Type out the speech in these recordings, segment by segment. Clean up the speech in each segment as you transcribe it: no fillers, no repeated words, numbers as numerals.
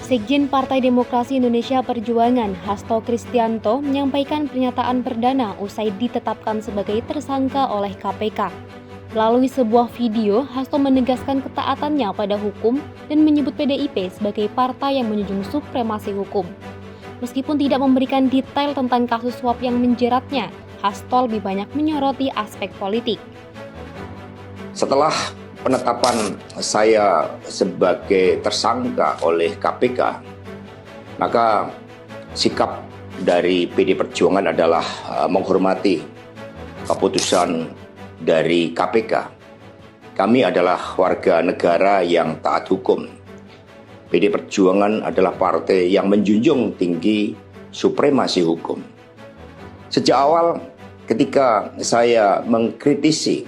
Sekjen Partai Demokrasi Indonesia Perjuangan, Hasto Kristianto, menyampaikan pernyataan perdana usai ditetapkan sebagai tersangka oleh KPK. Melalui sebuah video, Hasto menegaskan ketaatannya pada hukum dan menyebut PDIP sebagai partai yang menjunjung supremasi hukum. Meskipun tidak memberikan detail tentang kasus suap yang menjeratnya, Hasto lebih banyak menyoroti aspek politik. Setelah penetapan saya sebagai tersangka oleh KPK, maka sikap dari PD Perjuangan adalah menghormati keputusan dari KPK. Kami adalah warga negara yang taat hukum. PD Perjuangan adalah partai yang menjunjung tinggi supremasi hukum. Sejak awal ketika saya mengkritisi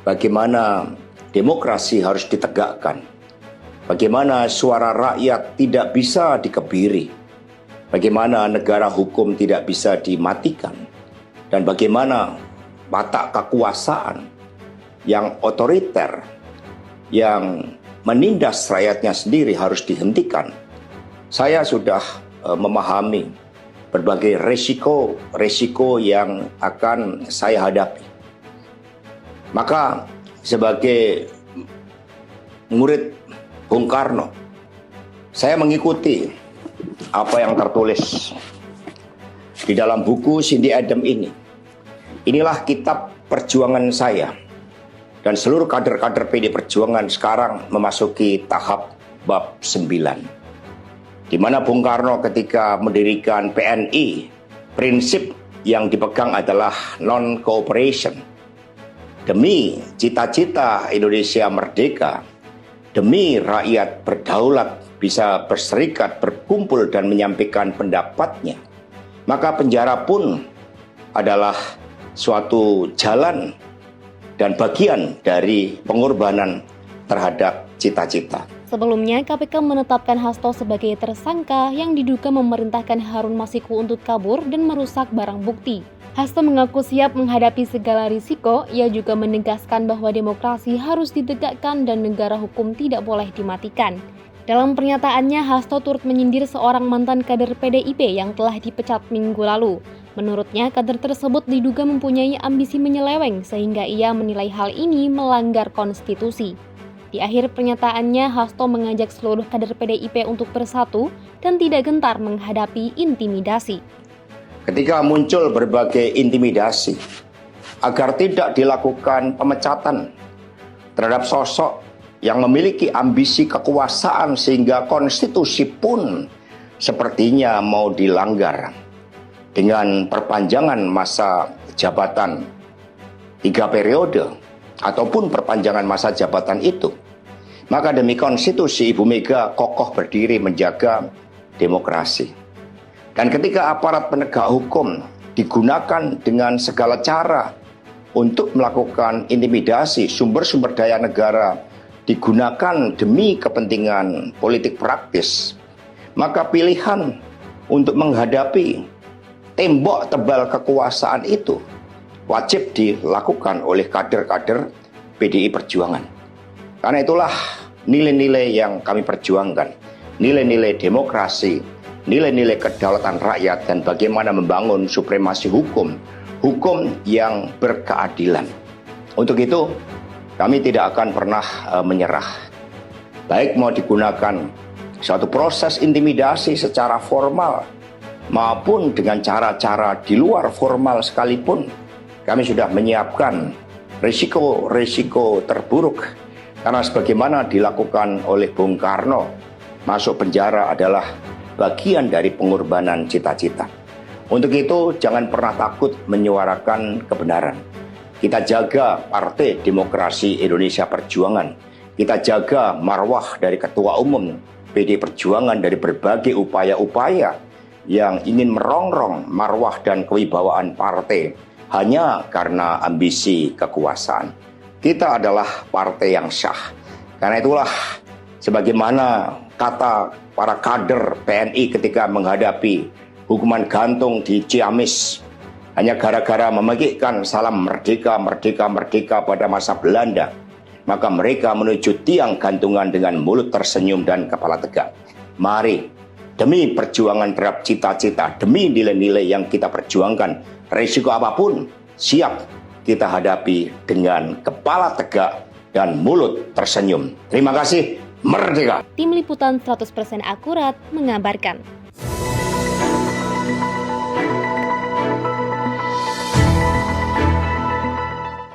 bagaimana demokrasi harus ditegakkan, bagaimana suara rakyat tidak bisa dikebiri, bagaimana negara hukum tidak bisa dimatikan, dan bagaimana watak kekuasaan yang otoriter, yang menindas rakyatnya sendiri harus dihentikan. Saya sudah memahami berbagai resiko yang akan saya hadapi. Maka sebagai murid Bung Karno, saya mengikuti apa yang tertulis di dalam buku Cindy Adams ini. Inilah kitab perjuangan saya. Dan seluruh kader-kader PD Perjuangan sekarang memasuki tahap bab 9. Di mana Bung Karno ketika mendirikan PNI, prinsip yang dipegang adalah non-cooperation. Demi cita-cita Indonesia merdeka, demi rakyat berdaulat bisa berserikat, berkumpul dan menyampaikan pendapatnya, maka penjara pun adalah suatu jalan dan bagian dari pengorbanan terhadap cita-cita. Sebelumnya, KPK menetapkan Hasto sebagai tersangka yang diduga memerintahkan Harun Masiku untuk kabur dan merusak barang bukti. Hasto mengaku siap menghadapi segala risiko. Ia juga menegaskan bahwa demokrasi harus ditegakkan dan negara hukum tidak boleh dimatikan. Dalam pernyataannya, Hasto turut menyindir seorang mantan kader PDIP yang telah dipecat minggu lalu. Menurutnya, kader tersebut diduga mempunyai ambisi menyeleweng sehingga ia menilai hal ini melanggar konstitusi. Di akhir pernyataannya, Hasto mengajak seluruh kader PDIP untuk bersatu dan tidak gentar menghadapi intimidasi. Ketika muncul berbagai intimidasi agar tidak dilakukan pemecatan terhadap sosok yang memiliki ambisi kekuasaan sehingga konstitusi pun sepertinya mau dilanggar dengan perpanjangan masa jabatan 3 periode ataupun perpanjangan masa jabatan itu, maka demi konstitusi Ibu Mega kokoh berdiri menjaga demokrasi. Dan ketika aparat penegak hukum digunakan dengan segala cara untuk melakukan intimidasi, sumber-sumber daya negara digunakan demi kepentingan politik praktis, maka pilihan untuk menghadapi tembok tebal kekuasaan itu wajib dilakukan oleh kader-kader PDI Perjuangan. Karena itulah nilai-nilai yang kami perjuangkan, nilai-nilai demokrasi, nilai-nilai kedaulatan rakyat, dan bagaimana membangun supremasi hukum, hukum yang berkeadilan. Untuk itu, kami tidak akan pernah menyerah. Baik mau digunakan suatu proses intimidasi secara formal, maupun dengan cara-cara di luar formal sekalipun, kami sudah menyiapkan risiko-risiko terburuk. Karena sebagaimana dilakukan oleh Bung Karno, masuk penjara adalah bagian dari pengorbanan cita-cita. Untuk itu, jangan pernah takut menyuarakan kebenaran. Kita jaga Partai Demokrasi Indonesia Perjuangan. Kita jaga marwah dari Ketua Umum PD Perjuangan dari berbagai upaya-upaya yang ingin merongrong marwah dan kewibawaan partai hanya karena ambisi kekuasaan. Kita adalah partai yang syah. Karena itulah, sebagaimana kata para kader PNI ketika menghadapi hukuman gantung di Ciamis hanya gara-gara memegihkan salam merdeka, merdeka, merdeka pada masa Belanda, maka mereka menuju tiang gantungan dengan mulut tersenyum dan kepala tegak. Mari, demi perjuangan terhadap cita-cita, demi nilai-nilai yang kita perjuangkan, resiko apapun siap kita hadapi dengan kepala tegak dan mulut tersenyum. Terima kasih, merdeka. Tim Liputan 100% Akurat mengabarkan.